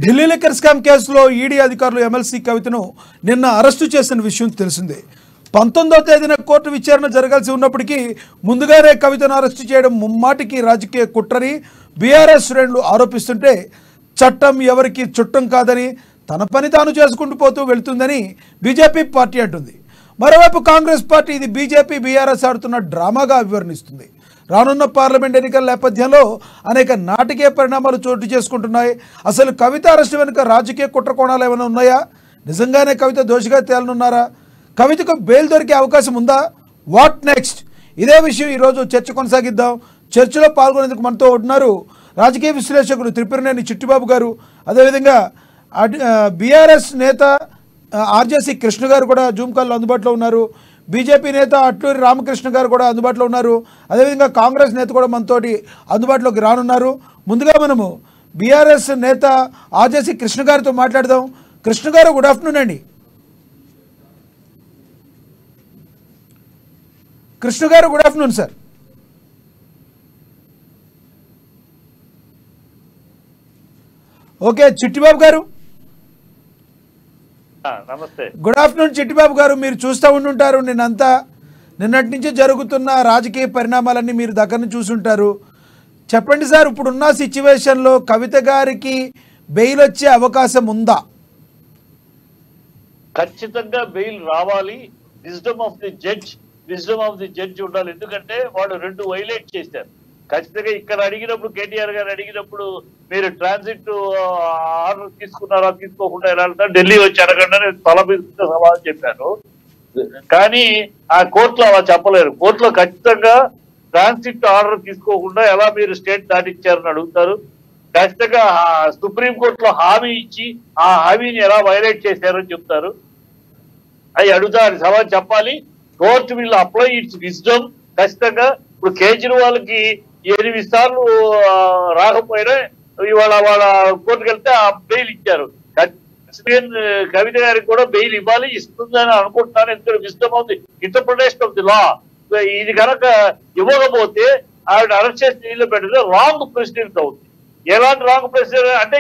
Delhi liquor scam కేసులో ED అధికారులు MLC కవితను నిన్న అరెస్టు చేసిన విషయం తెలిసిందే. 19వ తేదీన కోర్టు విచారణ జరగాల్సి ఉన్నప్పటికీ ముందుగానే కవితను అరెస్టు చేయడం ముమ్మాటికి రాజకీయ కుట్రని బీఆర్ఎస్ శ్రేణులు ఆరోపిస్తుంటే, చట్టం ఎవరికి చుట్టం కాదని తన పని తాను చేసుకుంటూ పోతూ వెళుతుందని బీజేపీ పార్టీ అంటుంది. మరోవైపు కాంగ్రెస్ పార్టీ ఇది బీజేపీ బీఆర్ఎస్ ఆడుతున్న డ్రామాగా వివరణిస్తుంది. రానున్న పార్లమెంట్ ఎన్నికల నేపథ్యంలో అనేక నాటకీయ పరిణామాలు చోటు చేసుకుంటున్నాయి. అసలు కవిత అరెస్టు వెనుక రాజకీయ కుట్ర కోణాలు ఏమైనా ఉన్నాయా? నిజంగానే కవిత దోషిగా తేలనున్నారా? కవితకు బెయిల్ దొరికే అవకాశం ఉందా? What next? ఇదే విషయం ఈరోజు చర్చ కొనసాగిద్దాం. చర్చలో పాల్గొనేందుకు మనతో ఉన్నారు రాజకీయ విశ్లేషకులు త్రిపురనేని చిట్టిబాబు గారు, అదేవిధంగా బీఆర్ఎస్ నేత ఆర్జేసీ కృష్ణ గారు కూడా జూమ్ కాల్లో అందుబాటులో ఉన్నారు. బీజేపీ నేత అట్లూరి రామకృష్ణ గారు కూడా అందుబాటులో ఉన్నారు. అదేవిధంగా కాంగ్రెస్ నేత కూడా మనతోటి అందుబాటులోకి రానున్నారు. ముందుగా మనము బీఆర్ఎస్ నేత ఆర్జేసీ కృష్ణ గారితో మాట్లాడదాం. కృష్ణ గారు, గుడ్ ఆఫ్టర్నూన్ అండి. కృష్ణ గారు, good afternoon sir. Okay, Chittibabu గారు నమస్తే. గుడ్ ఆఫ్టర్నూన్ చిట్టిబాబు గారు. మీరు చూస్తూ ఉండుంటారు నిన్నటి నుంచి జరుగుతున్న రాజకీయ పరిణామాలన్నీ మీరు దగ్గర నుంచి చూసుంటారు. చెప్పండి సార్, ఇప్పుడున్న సిచ్యువేషన్లో కవిత గారికి బెయిల్ వచ్చే అవకాశం ఉందా? ఖచ్చితంగా బెయిల్ రావాలి. విజ్డమ్ ఆఫ్ ది జడ్జ్ ఉండాలి. ఎందుకంటే వాళ్ళు 2 వైలేట్ చేశారు. ఖచ్చితంగా ఇక్కడ అడిగినప్పుడు, కేటీఆర్ గారు అడిగినప్పుడు మీరు ట్రాన్సిట్ ఆర్డర్ తీసుకున్నారా తీసుకోకుండా ఎలా వెళ్తారు, ఢిల్లీ వచ్చి అడగండి తల మీద సమాధానం చెప్పారు. కానీ ఆ కోర్టులో అలా చెప్పలేరు. కోర్టులో ఖచ్చితంగా ట్రాన్సిట్ ఆర్డర్ తీసుకోకుండా ఎలా మీరు స్టేట్ దాటించారని అడుగుతారు. ఖచ్చితంగా సుప్రీంకోర్టులో హామీ ఇచ్చి ఆ హామీని ఎలా వైలేట్ చేశారని చెప్తారు. అవి అడుగుతారు, సమాధానం చెప్పాలి. కోర్టు వీళ్ళు అప్లై ఇట్స్ విజ్డమ్. ఖచ్చితంగా ఇప్పుడు కేజ్రీవాల్కి 8 సార్లు రాకపోయినా ఇవాళ వాళ్ళ కోర్టుకు వెళ్తే ఆ బెయిల్ ఇచ్చారు. కవిత గారికి కూడా బెయిల్ ఇవ్వాలి, ఇస్తుందని అనుకుంటున్నాను. ఎందుకంటే wisdom of the interpretation of the law. ఇది కనుక ఇవ్వకపోతే ఆవిడ అరెస్ట్ చేసి జైల్లో పెట్టితే రాంగ్ ప్రెసిడెంట్ అవుతుంది. ఎలాంటి రాంగ్ ప్రెసిడెంట్ అంటే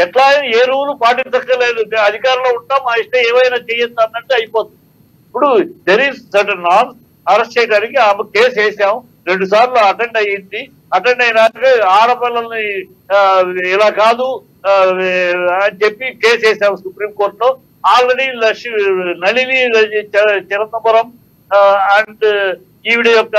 ఎట్లా ఏ రూలు పాటించక్కర్లేదు, అధికారంలో ఉంటాం, మా ఇష్టం ఏమైనా చేయొచ్చు అన్నట్టు అయిపోతుంది. ఇప్పుడు there is certain norms. Arrest చేయడానికి ఆమె కేసు వేసాం, 2 సార్లు అటెండ్ అయ్యింది. అటెండ్ అయినాక ఆడపిల్లల్ని ఇలా కాదు అని చెప్పి కేసు వేసాము సుప్రీంకోర్టులో. ఆల్రెడీ నళిని చిదంబరం అండ్ ఈవిడ యొక్క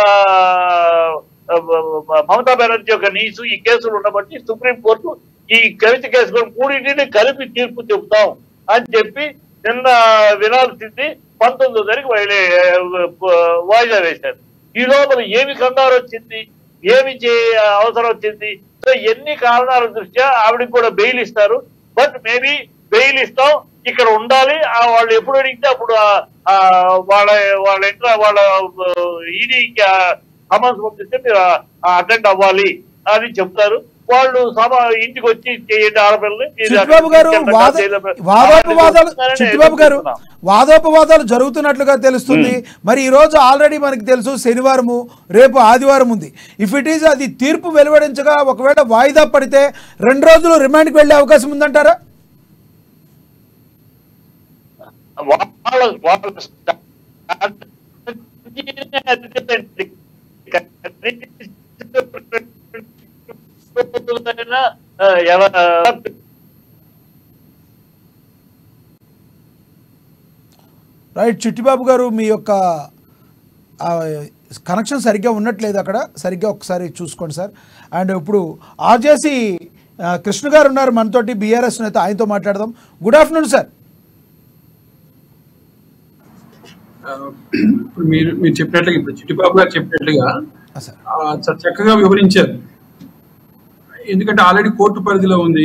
మమతా బెనర్జీ యొక్క నీసు ఈ కేసులు ఉండబట్టి సుప్రీంకోర్టు ఈ కవిత కేసు కూడా 3 కలిపి తీర్పు చెబుతాం అని చెప్పి నిన్న వినాల్సింది 19వ తారీఖు వాయిదా వేశారు. ఈ లోపల ఏమి కంగారు వచ్చింది, ఏమి అవసరం వచ్చింది? సో ఎన్ని కారణాల దృష్ట్యా ఆవిడకి కూడా బెయిల్ ఇస్తారు. బట్ మేబీ బెయిల్ ఇస్తాం, ఇక్కడ ఉండాలి. వాళ్ళు ఎప్పుడు అడిగితే అప్పుడు వాళ్ళ ఈడీకి సమన్స్ పంపిస్తే మీరు అటెండ్ అవ్వాలి అని చెప్తారు. వాళ్ళు ఇంటికి వచ్చి చేయండి ఆడపిల్లని. చిట్టిబాబు గారు, వాదోపవాదాలు జరుగుతున్నట్లుగా తెలుస్తుంది. మరి ఈ రోజు ఆల్రెడీ మనకి తెలుసు శనివారము, రేపు ఆదివారం ఉంది. ఇఫ్ ఇట్ ఈజ్ అది తీర్పు వెలువడించగా ఒకవేళ వాయిదా పడితే 2 రోజులు రిమాండ్కి వెళ్లే అవకాశం ఉందంటారా? రైట్ చిట్టిబాబు గారు, మీ యొక్క కనెక్షన్ సరిగ్గా ఉన్నట్లేదు, అక్కడ సరిగ్గా ఒకసారి చూసుకోండి సార్. అండ్ ఇప్పుడు ఆర్జేసీ కృష్ణ గారు ఉన్నారు మనతోటి, బీఆర్ఎస్ నేత, ఆయనతో మాట్లాడదాం. Good afternoon sir. ఇప్పుడు మీరు చెప్పినట్లుగా, ఇప్పుడు చిట్టిబాబు గారు చెప్పినట్లుగా చక్కగా వివరించారు. ఎందుకంటే ఆల్రెడీ కోర్టు పరిధిలో ఉంది.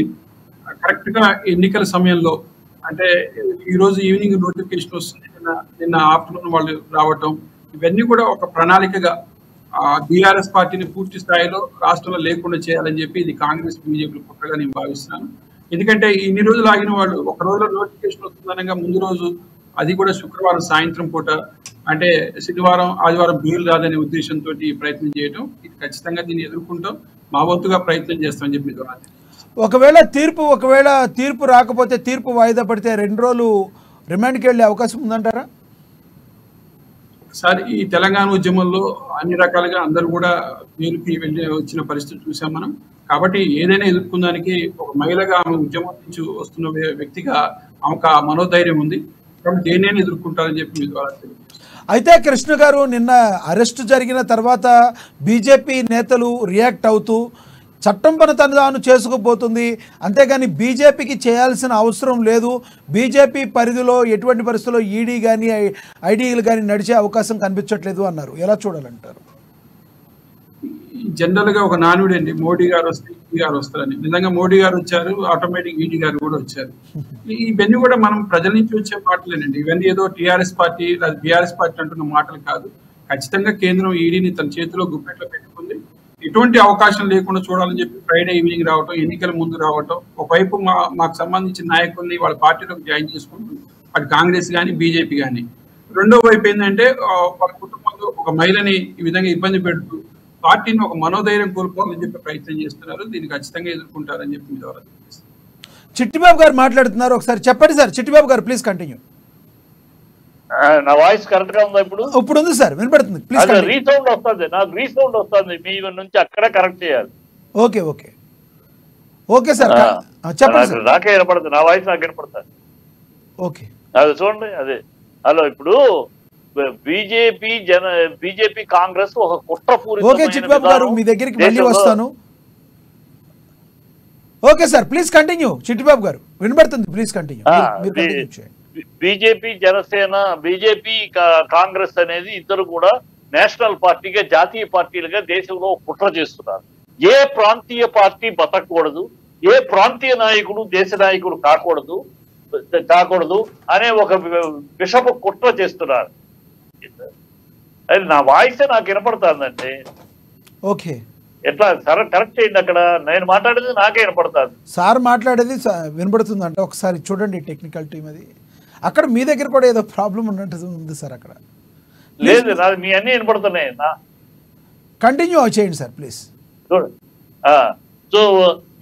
కరెక్ట్గా ఎన్నికల సమయంలో అంటే ఈ రోజు ఈవినింగ్ నోటిఫికేషన్ వస్తుంది, నిన్న ఆఫ్టర్నూన్ వాళ్ళు రావటం, ఇవన్నీ కూడా ఒక ప్రణాళికగా బీఆర్ఎస్ పార్టీని పూర్తి స్థాయిలో రాష్ట్రంలో లేకుండా చేయాలని చెప్పి ఇది కాంగ్రెస్ బీజేపీ కుట్రగా నేను భావిస్తున్నాను. ఎందుకంటే ఇన్ని రోజులు ఆగిన వాళ్ళు ఒక రోజులో నోటిఫికేషన్ వస్తుందనగా ముందు రోజు, అది కూడా శుక్రవారం సాయంత్రం పూట, అంటే శనివారం ఆదివారం బెయిల్ రాదనే ఉద్దేశంతో ప్రయత్నం చేయడం, ఇది ఖచ్చితంగా దీన్ని ఎదుర్కొంటాం, మా వంతుగా ప్రయత్నం చేస్తామని చెప్పి. ఒకవేళ తీర్పు రాకపోతే, తీర్పు వాయిదా పడితే 2 రోజులు రిమాండ్కి వెళ్ళే అవకాశం ఉందంటారా? సార్, ఈ తెలంగాణ ఉద్యమంలో అన్ని రకాలుగా అందరూ కూడా జైలుకి వెళ్ళి వచ్చిన పరిస్థితి చూసాం మనం. కాబట్టి ఏదైనా ఎదుర్కొనడానికి ఒక మహిళగా ఆమె ఉద్యమం నుంచి వస్తున్న వ్యక్తిగా ఆమెకు ఆ మనోధైర్యం ఉంది. కాబట్టి దేన్నైనా ఎదుర్కొంటారని చెప్పి మీ ద్వారా తెలియజేస్తాను. అయితే కృష్ణ గారు, నిన్న అరెస్టు జరిగిన తర్వాత బీజేపీ నేతలు రియాక్ట్ అవుతూ చట్టం పని తాను చేసుకుపోతుంది, అంతేగాని బీజేపీకి చేయాల్సిన అవసరం లేదు, బీజేపీ పరిధిలో ఎటువంటి పరిస్థితుల్లో ఈడీ కానీ ఐడీలు కానీ నడిచే అవకాశం కనిపించట్లేదు అన్నారు. ఎలా చూడాలంటారు? జనరల్ గా ఒక నానుడు అండి, మోడీ గారు వస్తే ఈడీ గారు వస్తారని. నిజంగా మోడీ గారు వచ్చారు, ఆటోమేటిక్ ఈడీ గారు కూడా వచ్చారు. ఇవన్నీ కూడా మనం ప్రజల నుంచి వచ్చే మాటలేనండి. ఇవన్నీ ఏదో టీఆర్ఎస్ పార్టీ లేదా బీఆర్ఎస్ పార్టీ అంటున్న మాటలు కాదు. ఖచ్చితంగా కేంద్రం ఈడీని తన చేతిలో గుప్పెట్లో పెట్టుకుంది. ఎటువంటి అవకాశం లేకుండా చూడాలని చెప్పి ఫ్రైడే ఈవినింగ్ రావటం, ఎన్నికల ముందు రావటం, ఒకవైపు మాకు సంబంధించిన నాయకుల్ని వాళ్ళ పార్టీలోకి జాయిన్ చేసుకుంటూ, అటు కాంగ్రెస్ కానీ బీజేపీ కానీ. రెండో వైపు ఏంటంటే వాళ్ళ కుటుంబంలో ఒక మహిళని ఈ విధంగా ఇబ్బంది పెడుతూ పార్టీని ఒక మనోధైర్యం కోల్పోవాలని చెప్పి ప్రయత్నం చేస్తున్నారు. దీన్ని ఖచ్చితంగా ఎదుర్కొంటారని చెప్పి మీ ద్వారా తెలియజేస్తారు. చిట్టిబాబు గారు మాట్లాడుతున్నారు, ఒకసారి చెప్పండి సార్. చిట్టిబాబు గారు ప్లీజ్ కంటిన్యూ. నా వాయిస్ కరెక్ట్ గా ఉందా? ఇప్పుడు ఉంది సార్, వినపడుతుంది. రీసౌండ్ వస్తుంది, నాకు రీసౌండ్ వస్తుంది. మీ నుంచి అక్కడ కరెక్ట్ చేయాలి. ఓకే ఓకే ఓకే సార్, చెప్పండి. నాకే వినపడుతుంది, నా వాయిస్ నాకు వినపడుతుంది. ఓకే, అది చూడండి. అదే హలో, ఇప్పుడు బీజేపీ కాంగ్రెస్ ఒక కుట్రపూరిత. ఓకే చిట్టిబాబు గారు, మీ దగ్గరికి మళ్ళీ వస్తాను. Okay sir, please continue. Chittibabu గారు వినపడుతుంది, please continue. BJP Janasena, BJP Congress అనేది ఇద్దరు కూడా నేషనల్ పార్టీగా, జాతీయ పార్టీలుగా దేశంలో కుట్ర చేస్తున్నారు. ఏ ప్రాంతీయ పార్టీ బతకూడదు, ఏ ప్రాంతీయ నాయకుడు దేశ నాయకుడు కాకూడదు అనే ఒక విషపు కుట్ర చేస్తున్నారు. అది నా వాయిస్ నాకు వినపడుతుందండి. ఓకే, ఎట్లా సరే కరెక్ట్ చేయండి. అక్కడ నేను మాట్లాడేది నాకే వినపడుతుంది, సార్ మాట్లాడేది వినపడుతుంది అంటే ఒకసారి చూడండి టెక్నికల్ టీం. అది అక్కడ మీ దగ్గర కూడా ఏదో ప్రాబ్లం ఉన్నట్టు ఉంది సార్. అక్కడ లేదు, నాది మీ అన్ని వినపడుతున్నాయి. కంటిన్యూ చేయండి సార్ ప్లీజ్. చూడండి, సో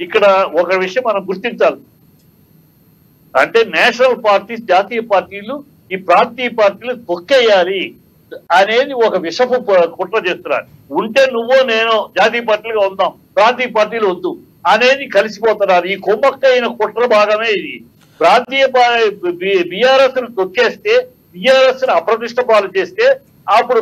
ఇక్కడ ఒక విషయం మనం గుర్తించాలి. అంటే నేషనల్ పార్టీస్, జాతీయ పార్టీలు ఈ ప్రాంతీయ పార్టీలు తొక్కేయాలి అనేది ఒక విషపు కుట్ర చేస్తున్నారు. ఉంటే నువ్వో నేను జాతీయ పార్టీలుగా ఉందాం, ప్రాంతీయ పార్టీలు వద్దు అనేది కలిసిపోతున్నారు. ఈ కొమ్మక్కైన కుట్ర భాగమే ఇది. ప్రాంతీయ బీఆర్ఎస్ ను తొక్కేస్తే, బీఆర్ఎస్ ను అప్రతిష్ట పాలు చేస్తే అప్పుడు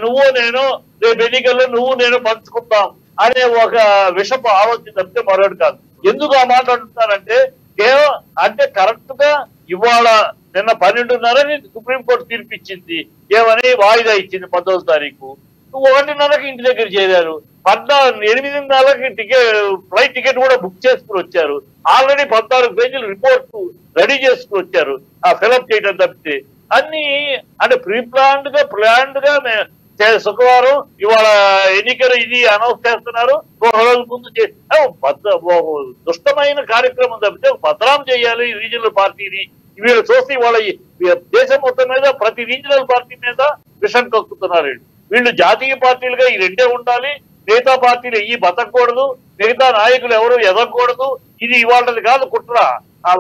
నువ్వు నేను రేపు ఎన్నికల్లో నువ్వు నేను పంచుకుందాం అనే ఒక విషపు ఆలోచన తప్పితే మరొకటి కాదు. ఎందుకు ఆ మాట అంటున్నానంటే, కేవలం అంటే కరెక్ట్ గా ఇవాళ నిన్న 12:30 సుప్రీంకోర్టు తీర్పిచ్చింది. ఏమని వాయిదా ఇచ్చింది 18వ తారీఖు. 1:30కి ఇంటి దగ్గర చేరారు. 8:30కి ఫ్లైట్ టికెట్ కూడా బుక్ చేసుకుని వచ్చారు. ఆల్రెడీ 14 పేజీలు రిపోర్ట్ రెడీ చేసుకుని వచ్చారు. ఆ ఫిలప్ చేయడం తప్పితే అన్ని అంటే ప్లాన్డ్ గా శుక్రవారం ఇవాళ ఎన్నికలు ఇది అనౌన్స్ చేస్తున్నారు. ఒక రోజు ముందు దుష్టమైన కార్యక్రమం తప్పితే బదనాం చేయాలి రీజనల్ పార్టీని. వీళ్ళు చూసి వాళ్ళ దేశం మొత్తం మీద ప్రతి రీజనల్ పార్టీ మీద విషం కక్కుతున్నారు. వీళ్ళు జాతీయ పార్టీలుగా ఈ రెండే ఉండాలి, మిగతా పార్టీలు ఈ బతకూడదు, మిగతా నాయకులు ఎవరు ఎదగకూడదు. ఇది ఇవాళది కాదు కుట్ర.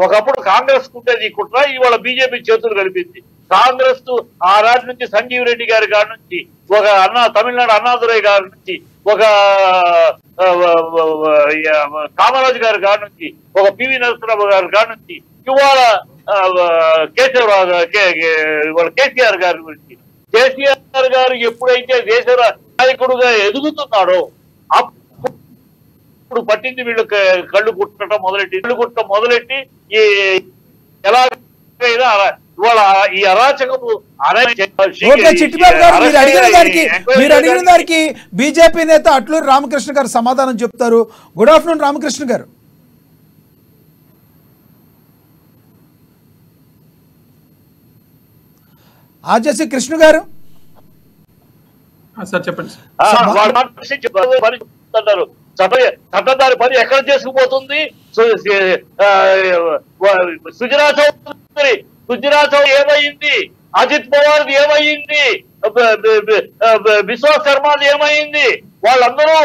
ఒకప్పుడు కాంగ్రెస్ ఉండేది ఈ కుట్ర, ఇవాళ బీజేపీ చేతులు కలిపింది. కాంగ్రెస్ ఆ నాటి నుంచి సంజీవ్ రెడ్డి గారి కాడి నుంచి, ఒక తమిళనాడు అన్నాదురై గారి నుంచి, ఒక కామరాజు గారి కాడి నుంచి, ఒక పివి నరసింహరావు గారి కాడి నుంచి, ఇవాళ కేసీఆర్ గారి గురించి. కేసీఆర్ గారు ఎప్పుడైతే దేశ నాయకుడుగా ఎదుగుతున్నాడో అప్పుడు పట్టింది వీళ్ళు కళ్ళు కుట్టడం మొదలెట్టి ఈ ఎలాగైనా ఇవాళ ఈ అరాచకము. చిట్టిబాబు గారు, మీరు అడిగిన దానికి బీజేపీ నేత అట్లూరి రామకృష్ణ గారు సమాధానం చెప్తారు. గుడ్ ఆఫ్టర్నూన్ రామకృష్ణ గారు. ఆర్జేసీ కృష్ణ గారు చెప్పండి. చట్టదారి పని ఎక్కడ చేసుకుపోతుంది? సుజనా చౌదరి ఏమైంది? అజిత్ పవార్ ఏమైంది? బిశ్వాస్ శర్మది ఏమైంది? వాళ్ళందరూ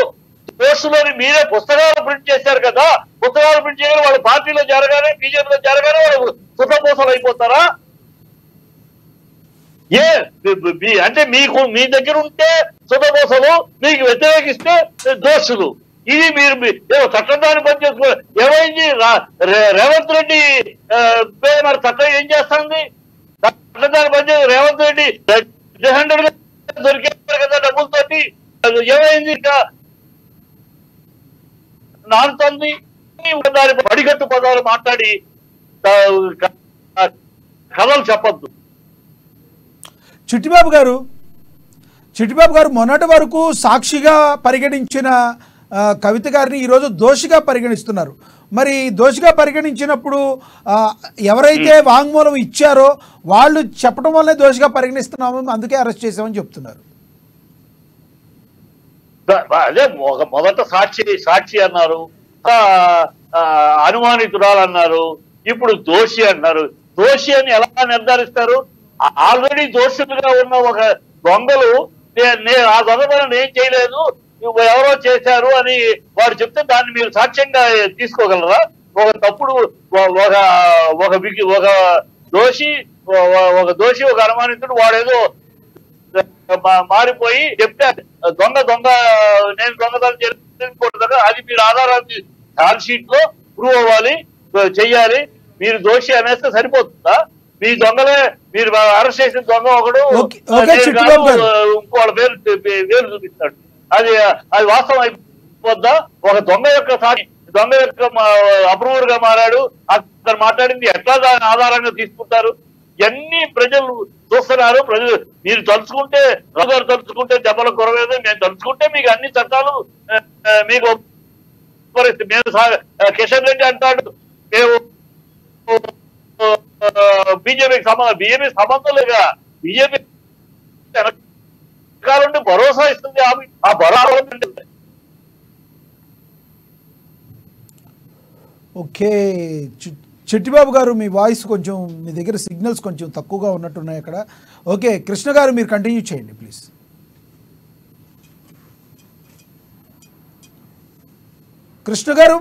పోస్టులోని మీరే పుస్తకాలు ప్రింట్ చేశారు కదా, పుస్తకాలు ప్రింట్ చేయగానే వాళ్ళ పార్టీలో జరగానే బీజేపీలో జరగానే వాళ్ళు సుతపోసలు అయిపోతారా? అంటే మీకు మీ దగ్గర ఉంటే సుతపోసలు, మీకు వ్యతిరేకిస్తే దోషులు. ఇది మీరు చట్టందాన్ని పని చేసుకోవాలి. ఏమైంది రేవంత్ రెడ్డి మరి చట్టం ఏం చేస్తుంది? చట్టందాన్ని పని చేసి రేవంత్ రెడ్డి దొరికారు కదా డబ్బులతోటి, ఏమైంది? ఇంకా నాలుగుతుంది దాని పడిగట్టు పదాలు మాట్లాడి కథలు చెప్పద్దు. చిట్టిబాబు గారు మొన్నటి వరకు సాక్షిగా పరిగణించిన కవిత గారిని ఈరోజు దోషిగా పరిగణిస్తున్నారు. మరి దోషిగా పరిగణించినప్పుడు ఎవరైతే వాంగ్మూలం ఇచ్చారో వాళ్ళు చెప్పడం వల్లే దోషిగా పరిగణిస్తున్నాము, అందుకే అరెస్ట్ చేసామని చెప్తున్నారు. అదే మొదట సాక్షి అన్నారు, అనుమానితురాలు అన్నారు, ఇప్పుడు దోషి అన్నారు. దోషి అని ఎలా నిర్ధారిస్తారు? ఆల్రెడీ దోషులుగా ఉన్న ఒక దొంగలు ఆ దొంగ పని ఏం చేయలేదు, ఎవరో చేశారు అని వాడు చెప్తే దాన్ని మీరు సాక్ష్యంగా తీసుకోగలరా? ఒక తప్పుడు ఒక దోషి ఒక అనుమానితుడు వాడేదో మారిపోయి చెప్తే దొంగ నేను దొంగతనం చేయకూడదు, అది మీరు ఆధారాలు ఛార్జ్ షీట్ లో ప్రూవ్ అవ్వాలి, చెయ్యాలి. మీరు దోషి అనేస్తే సరిపోతుందా? మీ దొంగలే, మీరు అరెస్ట్ చేసిన దొంగ ఒకడు ఇంకోళ్ళ పేరు చూపిస్తాడు, అది వాస్తవం అయిపోద్దా? ఒక దొంగ యొక్క అప్రూవర్ గా మారాడు, అతను మాట్లాడింది ఎట్లా దాని ఆధారంగా తీసుకుంటారు? ఇవన్నీ ప్రజలు చూస్తున్నారు. ప్రజలు మీరు తలుచుకుంటే దెబ్బలు కొరవేదు, మేము తలుచుకుంటే మీకు అన్ని చట్టాలు మీకు మేము కిషన్ రెడ్డి అంటాడు మేము బీజేపీకి సంబంధం లేక బీజేపీ వెనకాలంటే భరోసా ఇస్తుంది. ఆ భరోసా ఓకే. చిట్టిబాబు గారు మీ వాయిస్ కొంచెం, మీ దగ్గర సిగ్నల్స్ కొంచెం తక్కువగా ఉన్నట్టున్నాయి అక్కడ. ఓకే కృష్ణ గారు మీరు కంటిన్యూ చేయండి ప్లీజ్. కృష్ణ గారు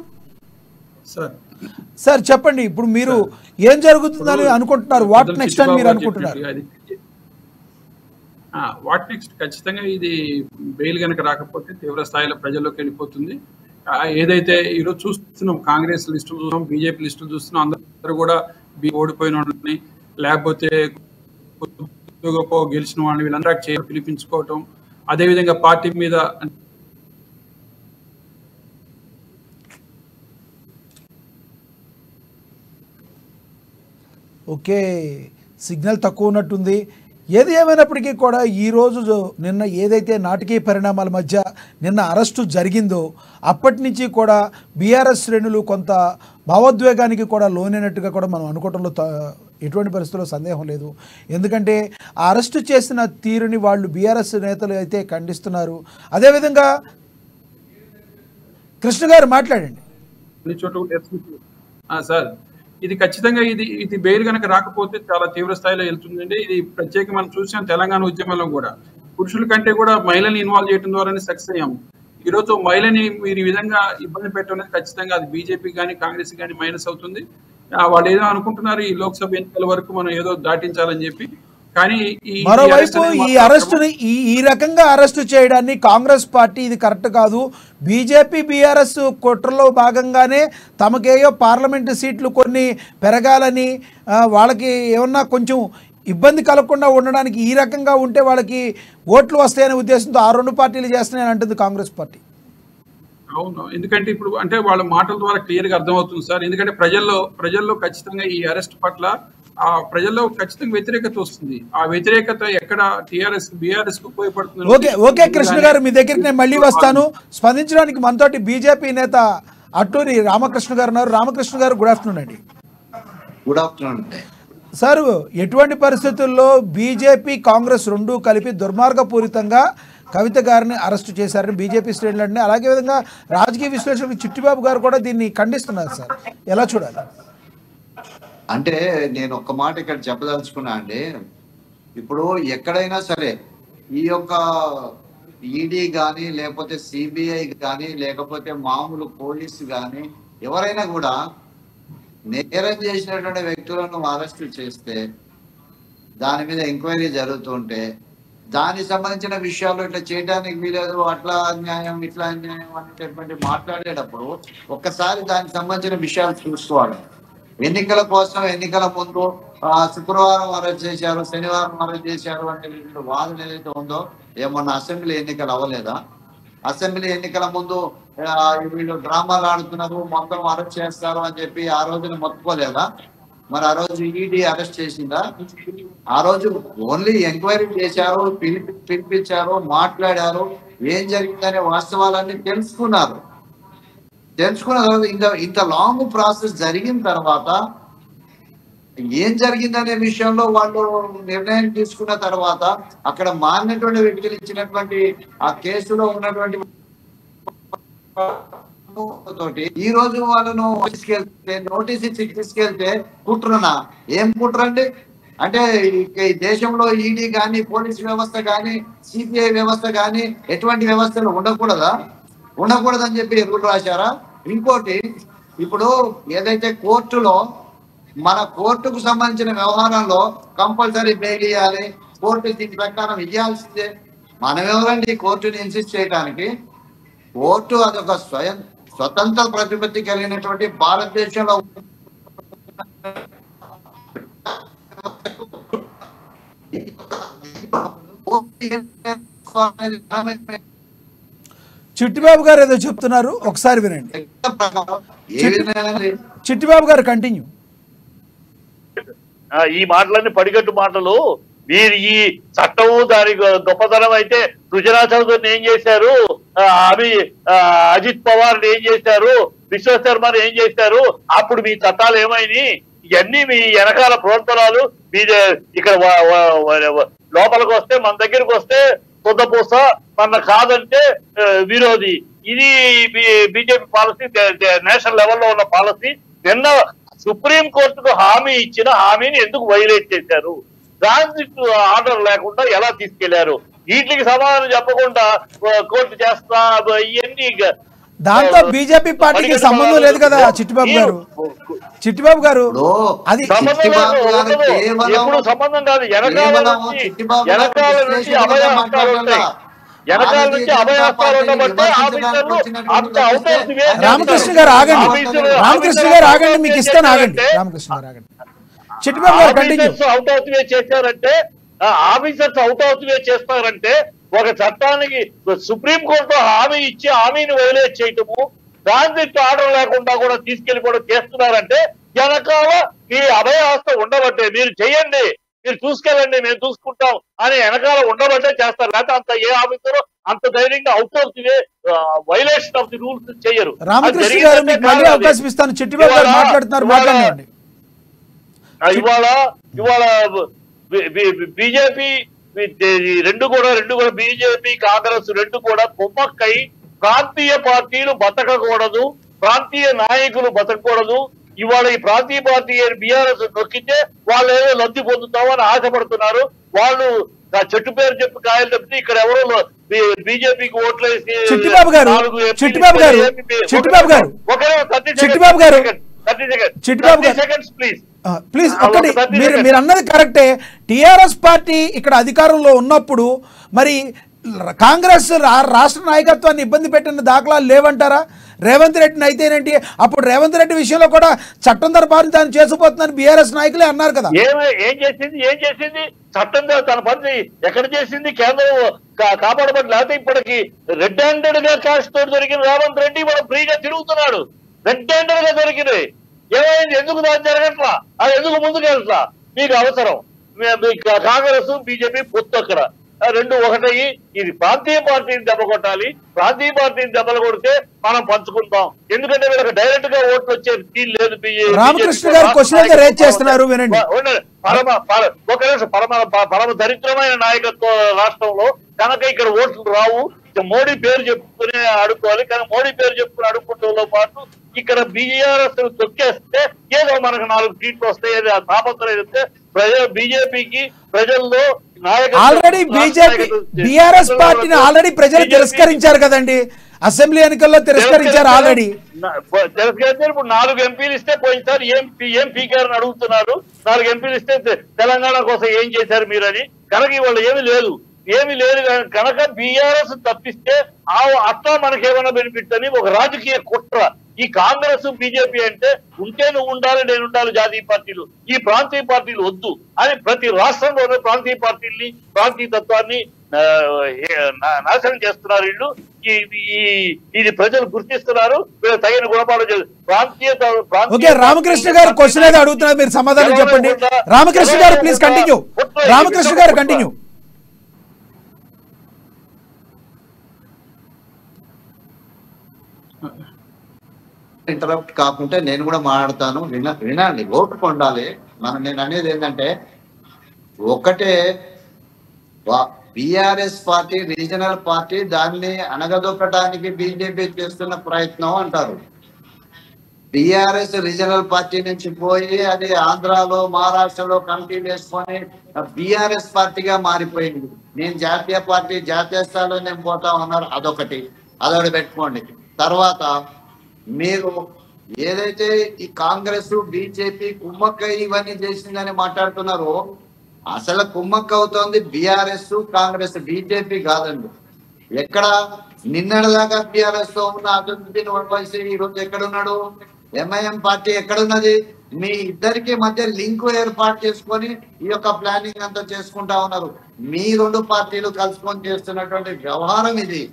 సార్ చెప్పండి, ఇప్పుడు మీరు ఏం జరుగుతుందని అనుకుంటున్నారు? వాట్ నెక్స్ట్ అని మీరు అనుకుంటున్నారు? వాట్ నెక్స్ట్ ఖచ్చితంగా ఇది బెయిల్ కనుక రాకపోతే తీవ్ర స్థాయిలో ప్రజల్లోకి వెళ్ళిపోతుంది. ఏదైతే ఈరోజు చూస్తున్నాం, కాంగ్రెస్ లిస్టులు చూస్తున్నాం, బీజేపీ లిస్టులు చూస్తున్నాం, అందరూ కూడా ఓడిపోయిన వాళ్ళని లేకపోతే గెలిచిన వాళ్ళని వీళ్ళందరూ పిలిపించుకోవటం, అదేవిధంగా పార్టీ మీద ఓకే సిగ్నల్ తక్కువ ఉన్నట్టుంది. ఏది ఏమైనప్పటికీ కూడా ఈరోజు నిన్న ఏదైతే నాటకీయ పరిణామాల మధ్య నిన్న అరెస్టు జరిగిందో అప్పటి నుంచి కూడా బీఆర్ఎస్ శ్రేణులు కొంత భావోద్వేగానికి కూడా లోనైనట్టుగా కూడా మనం అనుకోవడంలో ఎటువంటి పరిస్థితుల్లో సందేహం లేదు. ఎందుకంటే ఆ అరెస్టు చేసిన తీరుని వాళ్ళు బీఆర్ఎస్ నేతలు అయితే ఖండిస్తున్నారు. అదేవిధంగా కృష్ణ గారు మాట్లాడండి. సార్ ఇది ఖచ్చితంగా ఇది బెయిల్ కనుక రాకపోతే చాలా తీవ్ర స్థాయిలో వెళ్తుందండి. ఇది ప్రత్యేకంగా మనం చూసాం తెలంగాణ ఉద్యమంలో కూడా పురుషుల కంటే కూడా మహిళల్ని ఇన్వాల్వ్ చేయడం ద్వారానే సక్సెస్ అయ్యాము. ఈరోజు మహిళని మీరు ఈ విధంగా ఇబ్బంది పెట్టడం ఖచ్చితంగా అది బీజేపీ కానీ కాంగ్రెస్ కానీ మైనస్ అవుతుంది. వాళ్ళు ఏదో అనుకుంటున్నారు ఈ లోక్సభ ఎన్నికల వరకు మనం ఏదో దాటించాలని చెప్పి, కానీ మరోవైపు ఈ అరెస్టుని ఈ రకంగా అరెస్టు చేయడాన్ని కాంగ్రెస్ పార్టీ ఇది కరెక్ట్ కాదు, బీజేపీ బీఆర్ఎస్ కుట్రలో భాగంగానే తమకేయో పార్లమెంటు సీట్లు కొన్ని పెరగాలని వాళ్ళకి ఏమన్నా కొంచెం ఇబ్బంది కలగకుండా ఉండడానికి ఈ రకంగా ఉంటే వాళ్ళకి ఓట్లు వస్తాయనే ఉద్దేశంతో ఆ రెండు పార్టీలు చేస్తున్నాయని అంటుంది కాంగ్రెస్ పార్టీ. అవును, ఎందుకంటే ఇప్పుడు అంటే వాళ్ళ మాటల ద్వారా క్లియర్గా అర్థమవుతుంది సార్. ఎందుకంటే ప్రజల్లో ఖచ్చితంగా ఈ అరెస్ట్ పట్ల ఆ ప్రజల్లో ఖచ్చితంగా వ్యతిరేకత వస్తుంది. ఆ వ్యతిరేకత ఎక్కడ టీఆర్ఎస్ బీఆర్ఎస్ కు ఉపయోగపడుతుంది. ఓకే కృష్ణ గారు మీ దగ్గరికి నేను మళ్ళీ వస్తాను. స్పందించడానికి మనతోటి బీజేపీ నేత అట్టూరి రామకృష్ణ గారు ఉన్నారు. రామకృష్ణ గారు గుడ్ ఆఫ్టర్నూన్ అండి. Good afternoon sir. ఎటువంటి పరిస్థితుల్లో బీజేపీ కాంగ్రెస్ రెండూ కలిపి దుర్మార్గపూరితంగా కవిత గారిని అరెస్టు చేశారని బీజేపీ శ్రేణులు అంటే, అలాగే విధంగా రాజకీయ విశ్లేషకులు చిట్టిబాబు గారు కూడా దీన్ని ఖండిస్తున్నారు సార్, ఎలా చూడాలి? అంటే నేను ఒక్క మాట ఇక్కడ చెప్పదలుచుకున్నా అండి. ఇప్పుడు ఎక్కడైనా సరే ఈ యొక్క ఈడీ కానీ లేకపోతే సిబిఐ కానీ లేకపోతే మామూలు పోలీసు కానీ ఎవరైనా కూడా నేరం చేసినటువంటి వ్యక్తులను అరెస్ట్ చేస్తే దాని మీద ఎంక్వైరీ జరుగుతుంటే దానికి సంబంధించిన విషయాలు ఇట్లా చేయడానికి వీలేదు, అట్లా అన్యాయం ఇట్లా అన్యాయం అనేటటువంటి మాట్లాడేటప్పుడు ఒక్కసారి దానికి సంబంధించిన విషయాలు చూసుకోవాలి. ఎన్నికల కోసం ఎన్నికల ముందు శుక్రవారం అరెస్ట్ చేశారు, శనివారం అరెస్ట్ చేశారు అంటే వాదన ఏదైతే ఉందో, ఏమన్నా అసెంబ్లీ ఎన్నికలు అవ్వలేదా? అసెంబ్లీ ఎన్నికల ముందు వీళ్ళు డ్రామాలు ఆడుతున్నారు, మొత్తం అరెస్ట్ చేస్తారు అని చెప్పి ఆ రోజున మొత్తుకోలేదా? మరి ఆ రోజు ఈడీ అరెస్ట్ చేసిందా? ఆ రోజు ఓన్లీ ఎంక్వైరీ చేశారు, పిలిపించారు, మాట్లాడారు, ఏం జరిగిందనే వాస్తవాలన్నీ తెలుసుకున్న తర్వాత ఇంత లాంగ్ ప్రాసెస్ జరిగిన తర్వాత ఏం జరిగిందనే విషయంలో వాళ్ళు నిర్ణయం తీసుకున్న తర్వాత అక్కడ మారినటువంటి వ్యక్తులు ఇచ్చినటువంటి ఆ కేసులో ఉన్నటువంటి తోటి ఈ రోజు వాళ్ళను తీసుకెళ్తే నోటీస్ ఇచ్చి తీసుకెళ్తే కుట్రనా? ఏం కుట్ర అండి? అంటే ఈ దేశంలో ఈడీ కానీ పోలీస్ వ్యవస్థ కానీ సిబిఐ వ్యవస్థ కానీ ఎటువంటి వ్యవస్థలు ఉండకూడదని చెప్పి రూల్ రాశారా? ఇంకోటి, ఇప్పుడు ఏదైతే కోర్టులో మన కోర్టుకు సంబంధించిన వ్యవహారంలో కంపల్సరీ బెయిల్ ఇవ్వాలి, కోర్టు దీని ప్రకారం ఇవ్వాల్సిందే. మనం ఎవరండి కోర్టుని ఇన్సిస్ట్ చేయడానికి? కోర్టు అదొక స్వతంత్ర ప్రతిపత్తి కలిగినటువంటి భారతదేశంలో చిట్టిబాబు గారు ఏదో చెప్తున్నారు, ఒకసారి వినండి. చిట్టిబాబు గారు కంటిన్యూ. ఈ మాటలన్నీ పడిగట్టు మాటలు. మీరు ఈ చట్టము దాని గొప్పతనం అయితే సుజనా చౌదరిని ఏం చేశారు, అజిత్ పవార్ ఏం చేశారు, విశ్వశర్మని ఏం చేశారు, అప్పుడు మీ చట్టాలు ఏమైనాయి? ఇవన్నీ మీ వెనకాల ప్రోత్సాహాలు. మీ ఇక్కడ లోపలికి వస్తే మన దగ్గరికి వస్తే పొద్దపూస, మన కాదంటే విరోధి. ఇది బీజేపీ పాలసీ, నేషనల్ లెవెల్లో ఉన్న పాలసీ. నిన్న సుప్రీం కోర్టుకు హామీ ఇచ్చిన హామీని ఎందుకు వైలేట్ చేశారు? ట్రాన్సిట్ ఆర్డర్ లేకుండా ఎలా తీసుకెళ్లారు? వీటికి సమాధానం చెప్పకుండా కోర్టు చేస్తా ఇవన్నీ. దాంతో బీజేపీ పార్టీకి సంబంధం లేదు కదా చిట్టిబాబు గారు. అది ఎప్పుడు సంబంధం కాదు. వెనకాల నుంచి అభయహస్తాలు ఉంటాయి. వెనకాల నుంచి అభయహస్తాలు ఉండబట్టే ఆఫీసర్లు అంత అవుతారు. రామకృష్ణ గారు ఆగండి, మీకు ఇస్తాను, ఆగండి. రామకృష్ణ గారు ఆగండి. చిట్టిబాబు గారు కంటిన్యూ. అవుట్ ఆఫ్ వే చేశారంటే, ఆఫీసర్స్ అవుట్ ఆఫ్ వే చేస్తారంటే ఒక చట్టానికి సుప్రీంకోర్టు హామీ ఇచ్చి హామీని వైలేట్ చేయటము, ట్రాన్సిట్ ఆర్డర్ లేకుండా కూడా తీసుకెళ్లిపోవడం చేస్తున్నారంటే వెనకాల మీ అభయహస్తం ఉండబట్టే. మీరు చెయ్యండి, మీరు చూసుకెళ్ళండి, మేము చూసుకుంటాం అని వెనకాల ఉండబట్టే చేస్తారు. లేకపోతే అంత ఏ ఆఫీసరు అంత ధైర్యంగా out of the way violation of the rules చెయ్యరు. రామకృష్ణ గారు మీకు మళ్ళీ అవకాశం ఇస్తాను. చిట్టిబాబు గారు మాట్లాడుతున్నారు, మాట్లాడండి. ఇవాళ బీజేపీ రెండు కూడా బీజేపీ కాంగ్రెస్ రెండు కూడా కుమ్మక్కై ప్రాంతీయ పార్టీలు బతకకూడదు, ప్రాంతీయ నాయకులు బతకూడదు. ఇవాళ ఈ ప్రాంతీయ పార్టీ బీఆర్ఎస్ నొక్కితే వాళ్ళు ఏదో లబ్ధి పొందుతామని ఆశపడుతున్నారు. వాళ్ళు చెట్టు పేరు చెప్పి కాయలు తప్పితే ఇక్కడ ఎవరో బీజేపీకి ఓట్లు వేసి చిట్టిబాబు గారు ప్లీజ్ ఒక్కటి, మీరు అన్నది కరెక్టే. టిఆర్ఎస్ పార్టీ ఇక్కడ అధికారంలో ఉన్నప్పుడు మరి కాంగ్రెస్ రాష్ట్ర నాయకత్వాన్ని ఇబ్బంది పెట్టిన దాఖలాలు లేవంటారా? రేవంత్ రెడ్డిని అయితేనేంటి, అప్పుడు రేవంత్ రెడ్డి విషయంలో కూడా చట్టం తరపున తాను చేసుకుపోతుందని బీఆర్ఎస్ నాయకులే అన్నారు కదా. ఏం చేసింది చట్టం తన పని ఎక్కడ చేసింది? కేంద్రం కాపాడబడి. లేకపోతే ఇప్పటికి రెడ్ హ్యాండెడ్ గా కాస్ట్ తోటి దొరికిన రేవంత్ రెడ్డి మనం ఫ్రీగా తిరుగుతున్నాడు. రెడ్ హ్యాండెడ్ గా దొరికింది. ఏమైంది? ఎందుకు దాని జరగట్లా? అది ఎందుకు ముందుకు వెళ్తా? మీకు అవసరం. కాంగ్రెస్ బీజేపీ పొత్తు అక్కడ రెండు ఒకటయ్యి ఇది ప్రాంతీయ పార్టీని దెబ్బ కొట్టాలి. ప్రాంతీయ పార్టీని దెబ్బలు కొడితే మనం పంచుకుంటాం. ఎందుకంటే వీళ్ళకి డైరెక్ట్ గా ఓట్లు వచ్చే ఫీల్ లేదు. రామకృష్ణ గారు క్వశ్చన్ రేజ్ చేస్తున్నారు, వినండి. పరమ దరిద్రమైన నాయకత్వం రాష్ట్రంలో కనుక ఇక్కడ ఓట్లు రావు. మోడీ పేరు చెప్పుకునే అడుక్కోవాలి. కానీ మోడీ పేరు చెప్పుకుని అడుక్కుంటూ పాటు ఇక్కడ బీఆర్ఎస్ తొక్కేస్తే ఏదో మనకు 4 సీట్లు వస్తాయి. తాపత్రయం బీజేపీకి ప్రజల్లో ఆల్రెడీ బీజేపీ బీఆర్ఎస్ పార్టీని ఆల్రెడీ ప్రజలు తిరస్కరించారు కదండి, అసెంబ్లీ ఎన్నికల్లో తిరస్కరించారు ఆల్రెడీ. తిరస్కరించారు. ఇప్పుడు 4 ఎంపీలు ఇస్తే పోయినసారి ఏం పీకారని అడుగుతున్నారు. 4 ఎంపీలు ఇస్తే తెలంగాణ కోసం ఏం చేశారు మీరని. కనుక ఇవాళ ఏమి లేదు కనుక బీఆర్ఎస్ తప్పిస్తే అట్లా మనకేమైనా బెనిఫిట్ అని ఒక రాజకీయ కుట్ర. ఈ కాంగ్రెస్ బీజేపీ అంటే ఉంటే నువ్వు ఉండాలి, నేను ఉండాలి, జాతీయ పార్టీలు, ఈ ప్రాంతీయ పార్టీలు వద్దు అని ప్రతి రాష్ట్రంలోనే ప్రాంతీయ పార్టీల్ని, ప్రాంతీయ తత్వాన్ని నాశనం చేస్తున్నారు వీళ్ళు. ఇది ప్రజలు గుర్తిస్తున్నారు, వీళ్ళు తగిన గుణపాఠం ప్రాంతీయ. ఓకే, రామకృష్ణ గారు క్వశ్చన్ ఏదో అడుగుతున్నారు, మీరు సమాధానం చెప్పండి. రామకృష్ణ గారు ప్లీజ్ కంటిన్యూ. రామకృష్ణ గారు కంటిన్యూ. ఇంటరప్ట్ కాకుంటే నేను కూడా మాట్లాడతాను. వినండి, ఓపిక ఉండాలి. నేను అనేది ఏంటంటే ఒకటే, బీఆర్ఎస్ పార్టీ రీజనల్ పార్టీ, దాన్ని అణగదొక్కడానికి బీజేపీ చేస్తున్న ప్రయత్నం అంటారు. బీఆర్ఎస్ రీజనల్ పార్టీ నుంచి పోయి అది ఆంధ్రాలో మహారాష్ట్రలో కమిటీ వేసుకొని బీఆర్ఎస్ పార్టీగా మారిపోయింది. నేను జాతీయ పార్టీ, జాతీయ స్థాయిలో నేను పోతా ఉన్నారు. అదొకటి పెట్టుకోండి. తర్వాత మీరు ఏదైతే ఈ కాంగ్రెస్ బీజేపీ కుమ్మక్క ఇవన్నీ చేసిందని మాట్లాడుతున్నారో, అసలు కుమ్మక్క అవుతోంది బీఆర్ఎస్ కాంగ్రెస్, బీజేపీ కాదండి. ఎక్కడ నిన్నటిదాకా బీఆర్ఎస్ తో ఉన్న అభివృద్ధిని వదిలేసి ఈరోజు ఎక్కడున్నాడు? ఎంఐఎం పార్టీ ఎక్కడున్నది? మీ ఇద్దరికి మధ్య లింక్ ఏర్పాటు చేసుకొని ఈ యొక్క ప్లానింగ్ అంతా చేసుకుంటా ఉన్నారు. మీ 2 పార్టీలు కలుసుకొని చేస్తున్నటువంటి వ్యవహారం ఇది.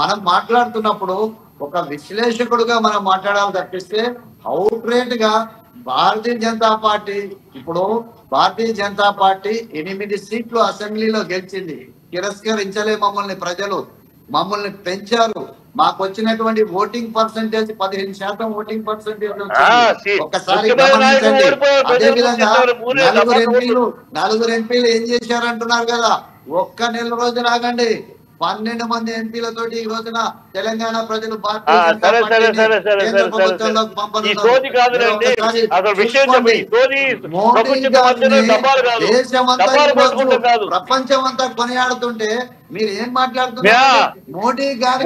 మనం మాట్లాడుతున్నప్పుడు ఒక విశ్లేషకుడుగా మనం మాట్లాడాలి తప్పిస్తే అవుట్ రేట్ గా భారతీయ జనతా పార్టీ, ఇప్పుడు భారతీయ జనతా పార్టీ 8 సీట్లు అసెంబ్లీలో గెలిచింది. తిరస్కరించలే మమ్మల్ని ప్రజలు, మమ్మల్ని పెంచారు. మాకు వచ్చినటువంటి ఓటింగ్ పర్సెంటేజ్ 15% ఓటింగ్ పర్సెంటేజ్ వచ్చింది. ఒక్కసారి గమనించండి. అదే విధంగా 4 ఎంపీలు ఏం చేశారంటున్నారు కదా, ఒక్క నెల రోజులు ఆగండి. 12 మంది ఎంపీలతోటి ఈ రోజున తెలంగాణ ప్రజలు ప్రపంచం అంతా కొనియాడుతుంటే మీరు ఏం మాట్లాడుతున్నారు? మోడీ గారి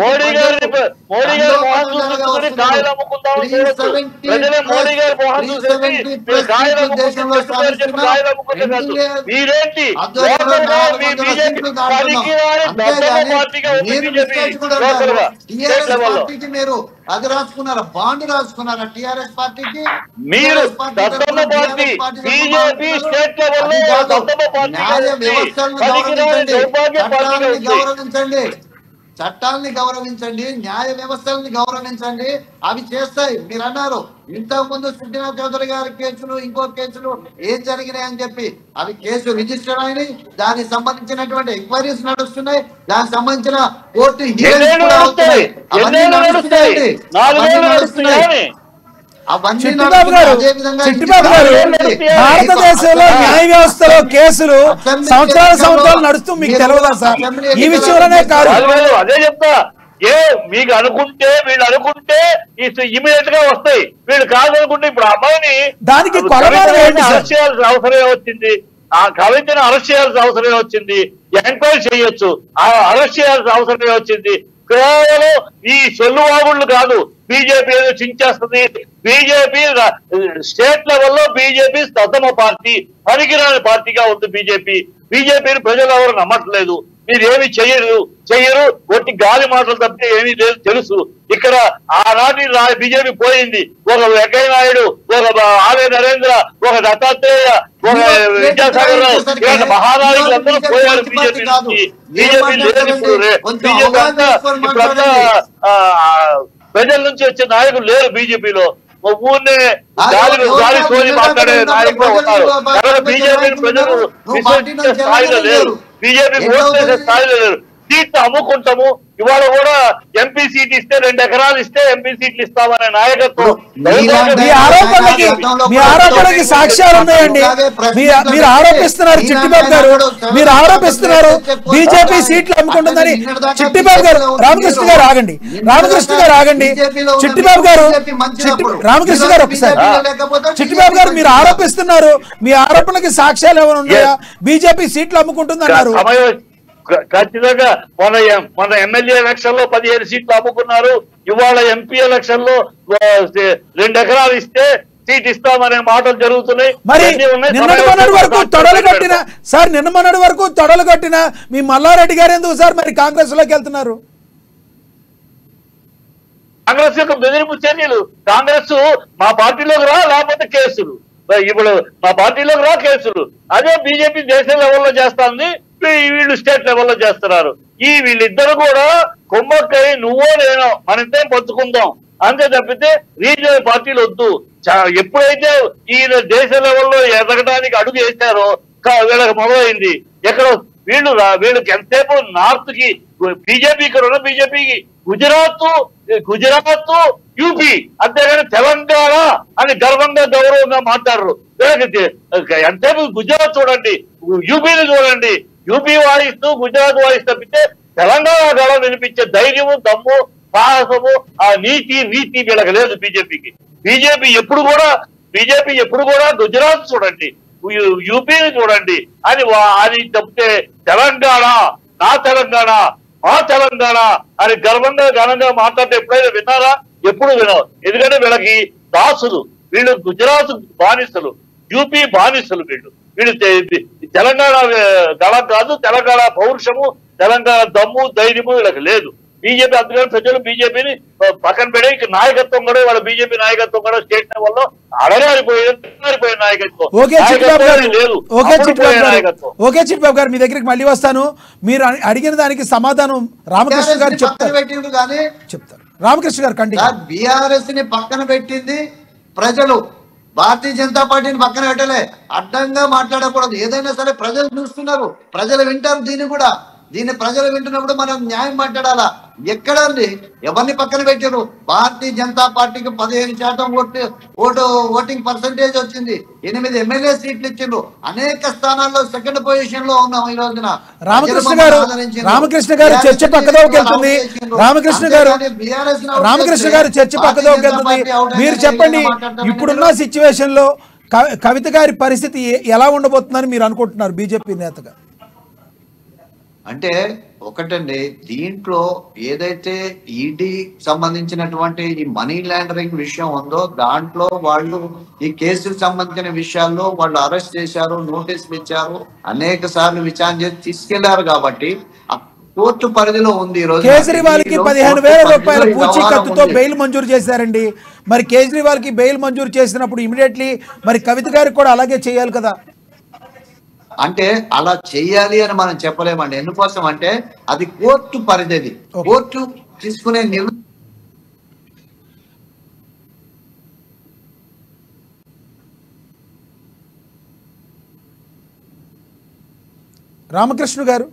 మీరు అది రాసుకున్నారా? బాండ్ రాసుకున్నారా టీఆర్ఎస్ పార్టీకి? మీరు గౌరవించండి, చట్టాలని గౌరవించండి, న్యాయ వ్యవస్థల్ని గౌరవించండి. అవి చేస్తాయి. మీరు అన్నారు ఇంతకు ముందు సుజనా చౌదరి గారి కేసులు, ఇంకో కేసులు ఏం జరిగినాయి అని చెప్పి, అవి కేసు రిజిస్టర్ అయినాయి. దానికి సంబంధించినటువంటి ఎంక్వైరీస్ నడుస్తున్నాయి. దానికి సంబంధించిన కోర్టు హియరింగ్స్ కూడా అవుతున్నాయి. అవన్నీ నడుస్తున్నాయండి, నడుస్తున్నాయి. చిట్టిబాబు గారు, భారతదేశంలో న్యాయ వ్యవస్థలో కేసులు సంవత్సరాలు నడుస్తూ మీకు తెలియదా సార్? ఈ విషయంలోనే కాదు, అదే చెప్తా. మీకు అనుకుంటే వీళ్ళు అనుకుంటే ఇమీడియట్ గా వస్తాయి, వీళ్ళు కాదనుకుంటే ఇప్పుడు అమ్మాయిని దానికి అరెస్ట్ చేయాల్సిన అవసరమే వచ్చింది. ఆ కవితను అరెస్ట్ చేయాల్సిన అవసరమే వచ్చింది. ఎంక్వైరీ చేయొచ్చు, అరెస్ట్ చేయాల్సిన అవసరమే వచ్చింది. కేవలం ఈ సొల్లువాగుళ్ళు కాదు, బీజేపీ ఏదో చించేస్తుంది. బీజేపీ స్టేట్ లెవెల్లో బీజేపీ ప్రథమ పార్టీ, పనికిరాని పార్టీగా ఉంది బీజేపీని ప్రజలు ఎవరు నమ్మట్లేదు. మీరు ఏమి చెయ్యరు, ఒట్టి గాలి మాటలు తప్పితే ఏమీ లేదు తెలుసు. ఇక్కడ ఆనాటి బీజేపీ పోయింది. ఒక వెంకయ్య నాయుడు, ఒక ఆలయ నరేంద్ర, ఒక దత్తాత్రేయ, ఒక విద్యాసాగర్ రావు, ఇలాంటి మహానాయకులు అందరూ పోయారు బీజేపీ నుంచి. బీజేపీ లేదు ఇప్పుడు. బీజేపీ అంతా ఇప్పుడంతా ప్రజల నుంచి వచ్చే నాయకులు లేరు బీజేపీలో. ఊరినే గాలి సోని మాట్లాడే నాయకులు ఉన్నారు. బీజేపీని ప్రజలు విశ్వసించే స్థాయిలో లేరు, బీజేపీ ఓట్ చేసే స్థాయిలో లేరు. సీట్లు అమ్ముకుంటాము. ఇవాళ కూడా ఎంపీ సీట్ ఇస్తే 2 ఎకరాలు ఇస్తే ఎంపీ సీట్లు ఇస్తామనే నాయకత్వం. మీ ఆరోపణకి సాక్ష్యాలు ఉన్నాయండి. మీరు ఆరోపిస్తున్నారు చిట్టిబాబు గారు, మీరు ఆరోపిస్తున్నారు బీజేపీ సీట్లు అమ్ముకుంటుందని. చిట్టిబాబు గారు, రామకృష్ణ గారు ఆగండి, చిట్టిబాబు గారు, రామకృష్ణ గారు ఒకసారి, చిట్టిబాబు గారు మీరు ఆరోపిస్తున్నారు, మీ ఆరోపణకి సాక్ష్యాలు ఏమైనా ఉన్నాయా? బీజేపీ సీట్లు అమ్ముకుంటుంది అన్నారు. ఖచ్చితంగా మన ఎమ్మెల్యే ఎలక్షన్ లో 15 సీట్లు అమ్ముకున్నారు. ఇవాళ ఎంపీ ఎలక్షన్ లో 2 ఎకరాలు ఇస్తే సీట్ ఇస్తామనే మాటలు జరుగుతున్నాయి. మరి నిన్నటి వరకు తొడలు కట్టిన సార్, నిన్న వరకు తొడలు కట్టిన మీ మల్లారెడ్డి గారు ఎందుకు సార్ మరి కాంగ్రెస్ లోకి వెళ్తున్నారు? కాంగ్రెస్ యొక్క బెదిరింపు చర్యలు. కాంగ్రెస్ మా పార్టీలోకి రా, లేకపోతే కేసులు. ఇప్పుడు మా పార్టీలోకి రా, కేసులు. అదే బీజేపీ దేశ లెవెల్లో చేస్తుంది, వీళ్ళు స్టేట్ లెవెల్లో చేస్తున్నారు. వీళ్ళిద్దరు కూడా కుమ్మక్కై నువ్వో నేనో మనిద్దరం పంచుకుందాం అంతే తప్పితే రీజనల్ పార్టీలు వద్దు. ఎప్పుడైతే ఈయన దేశ లెవెల్లో ఎదగడానికి అడుగు వేశారో వీళ్ళకి మొదలైంది. ఎక్కడ వీళ్ళకి ఎంతసేపు నార్త్ కి బీజేపీకి ఉన్న బీజేపీకి గుజరాత్ యూపీ, అంతేగాని తెలంగాణ అని గర్వంగా గౌరవంగా మాట్లాడరు. వీళ్ళకి ఎంతసేపు గుజరాత్ చూడండి, యూపీని చూడండి. యూపీ వాయిస్తూ గుజరాత్ వాయిస్తూ తప్పితే తెలంగాణ గళం వినిపించే ధైర్యము, దమ్ము, సాహసము, ఆ నీతి వీళ్ళకి లేదు బీజేపీకి. బీజేపీ ఎప్పుడు కూడా గుజరాత్ చూడండి, యూపీని చూడండి అని చెప్తే తెలంగాణ, నా తెలంగాణ, మా తెలంగాణ అని గర్వంగా ఘనంగా మాట్లాడితే ఎప్పుడైనా విన్నారా? ఎప్పుడు వినవు. ఎందుకంటే వీళ్ళకి దాసులు, వీళ్ళు గుజరాత్ బానిసలు, యూపీ బానిసలు. వీళ్ళు తెలంగాణ గళం కాదు, తెలంగాణ పౌరుషము, తెలంగాణ దమ్ము, ధైర్యము వీళ్ళకి లేదు. బీజేపీ అందుకని ప్రజలు బీజేపీని పక్కన పెడే నాయకత్వం కూడా వాళ్ళ బీజేపీ నాయకత్వం కూడా స్టేట్ లెవెల్లో అడగారిపోయిన నాయకత్వం. ఓకే చిట్బాబు గారు, మీ దగ్గరికి మళ్ళీ వస్తాను. మీరు అడిగిన దానికి సమాధానం రామకృష్ణ గారు చెప్తారు. రామకృష్ణ గారు కంటిన్యూ. బీఆర్ఎస్ ని పక్కన పెట్టింది ప్రజలు, భారతీయ జనతా పార్టీని పక్కన పెట్టలే. అడ్డంగా మాట్లాడకూడదు. ఏదైనా సరే ప్రజలు చూస్తున్నారు, ప్రజలు వింటారు. దీన్ని ప్రజలు వింటున్నప్పుడు మనం న్యాయం మాట్లాడాలా. ఎక్కడ ఉంది? ఎవరిని పక్కన పెట్టారు? భారతీయ జనతా పార్టీకి 15% ఓటింగ్ పర్సెంటేజ్ వచ్చింది. 8 ఎమ్మెల్యే సీట్లు ఇచ్చిండ్రు. అనేక స్థానాల్లో సెకండ్ పొజిషన్ లో ఉన్నాం ఈ రోజున. రామకృష్ణ గారు చర్చ పక్కదోకి వెళ్తుంది. రామకృష్ణ గారు చర్చ పక్కదోకి వెళ్తుంది. మీరు చెప్పండి, ఇప్పుడున్న సిచ్యువేషన్ లో కవిత గారి పరిస్థితి ఎలా ఉండబోతుందని మీరు అనుకుంటున్నారు బీజేపీ నేతగా? అంటే ఒకటండి, దీంట్లో ఏదైతే ఈడీ సంబంధించినటువంటి ఈ మనీ లాండరింగ్ విషయం ఉందో దాంట్లో వాళ్ళు ఈ కేసుకు సంబంధించిన విషయాల్లో వాళ్ళు అరెస్ట్ చేశారు, నోటీసులు ఇచ్చారు, అనేక సార్లు విచారణ చేసి తీసుకెళ్లారు. కాబట్టి కోర్టు పరిధిలో ఉంది. ఈ రోజు కేజ్రీవాల్ కి 15,000 రూపాయల పూచీకత్తుతో బెయిల్ మంజూరు చేశారండి. మరి కేజ్రీవాల్ కి బెయిల్ మంజూరు చేసినప్పుడు ఇమీడియట్లీ మరి కవిత గారికి కూడా అలాగే చేయాలి కదా? అంటే అలా చెయ్యాలి అని మనం చెప్పలేమండి. ఎందుకోసం అంటే అది కోర్టు పరిధి, కోర్టు తీసుకునే నిర్ణయం. రామకృష్ణ గారు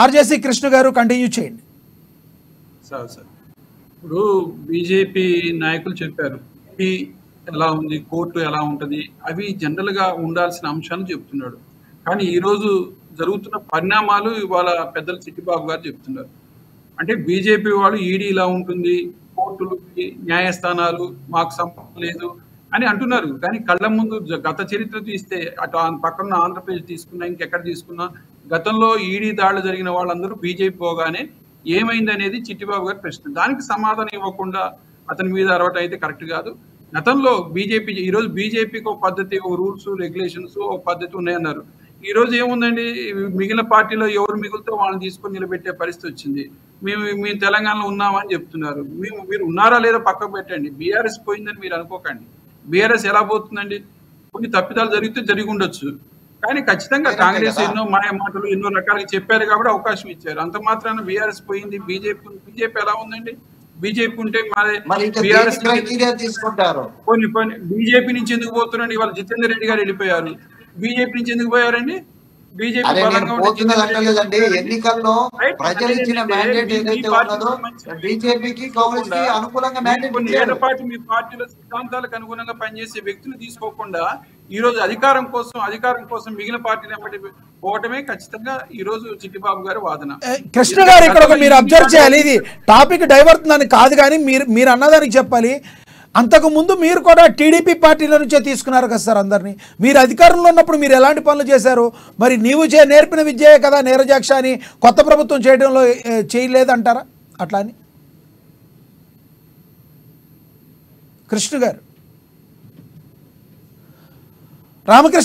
ఆర్జేసీ కృష్ణ గారు కంటిన్యూ చేయండి. సార్ ఇప్పుడు బీజేపీ నాయకులు చెప్పారు ఎలా ఉంది, కోర్టు ఎలా ఉంటుంది, అవి జనరల్గా ఉండాల్సిన అంశాలు చెప్తున్నాడు. కానీ ఈరోజు జరుగుతున్న పరిణామాలు ఇవాళ పెద్దలు చిట్టిబాబు గారు చెప్తున్నారు. అంటే బీజేపీ వాళ్ళు ఈడీ ఇలా ఉంటుంది, కోర్టులు, న్యాయస్థానాలు మాకు సంబంధం లేదు అని అంటున్నారు. కానీ కళ్ళ ముందు గత చరిత్ర తీస్తే అటు పక్కన ఆంధ్రప్రదేశ్ తీసుకున్నా, ఇంకెక్కడ తీసుకున్నా, గతంలో ఈడీ దాడులు జరిగిన వాళ్ళందరూ బీజేపీ పోగానే ఏమైంది అనేది చిట్టిబాబు గారి ప్రశ్న. దానికి సమాధానం ఇవ్వకుండా అతని మీద అరవటం అయితే కరెక్ట్ కాదు. గతంలో బీజేపీ, ఈరోజు బీజేపీకి ఒక పద్ధతి, ఒక రూల్స్ రెగ్యులేషన్స్, ఒక పద్ధతి ఉన్నాయన్నారు. ఈరోజు ఏముందండి, మిగిలిన పార్టీలో ఎవరు మిగులుతో వాళ్ళని తీసుకొని నిలబెట్టే పరిస్థితి వచ్చింది. మేము తెలంగాణలో ఉన్నామని చెప్తున్నారు. మీరు ఉన్నారా లేదా పక్కకు పెట్టండి. బీఆర్ఎస్ పోయిందని మీరు అనుకోకండి. బీఆర్ఎస్ ఎలా పోతుందండి? కొన్ని తప్పిదాలు జరిగితే జరిగి ఉండొచ్చు, కానీ ఖచ్చితంగా కాంగ్రెస్ ఎన్నో మాయ మాటలు ఎన్నో రకాలుగా చెప్పారు కాబట్టి అవకాశం ఇచ్చారు. అంత మాత్రాన బీఆర్ఎస్ పోయింది, బీజేపీ ఎలా ఉందండి? బీజేపీ ఉంటే బీఆర్ఎస్ బీజేపీ నుంచి ఎందుకు పోతున్నాండి? ఇవాళ జితేందర్ రెడ్డి గారు వెళ్ళిపోయారు. బీజేపీ నుంచి ఎందుకు పోయారండి? బీజేపీ అరే నేను బలంగా ఉంటే పోతున్నది అంటలేదండి. ఎన్నికల్లో రైట్. ప్రజలు ఇచ్చిన అదేంటంటే మ్యాండేట్ మీ ఏదైతే పార్టీ ఉన్నదో మంచి బీజేపీకి కాంగ్రెస్ కి అనుకూలంగా మ్యాండేట్ కొన్ని ఇచ్చారు. ఏళ్లపాటు మీ పార్టీలో సిద్ధాంతాలకు అనుగుణంగా పనిచేసే వ్యక్తులు తీసుకోకుండా ఈ రోజు అధికారం కోసం మిగిలిన పార్టీలు ఎప్పటి పోవటమే ఖచ్చితంగా ఈ రోజు చిట్టిబాబు గారి వాదన. కృష్ణ గారు ఇక్కడ ఒక మీరు అబ్జర్వ్ చేయాలి, ఇది టాపిక్ డైవర్తుందని కాదు కానీ మీరు అన్నదానికి చెప్పాలి. అంతకు ముందు మీరు కూడా టీడీపీ పార్టీల నుంచే తీసుకున్నారు కదా సార్ అందరినీ. మీరు అధికారంలో ఉన్నప్పుడు మీరు ఎలాంటి పనులు చేశారు? మరి నీవు నేర్పిన విద్యే కదా నీరజాక్ష అని కొత్త ప్రభుత్వం చేయడంలో చేయలేదంటారా అట్లా అని? కృష్ణ గారు, రామకృష్ణ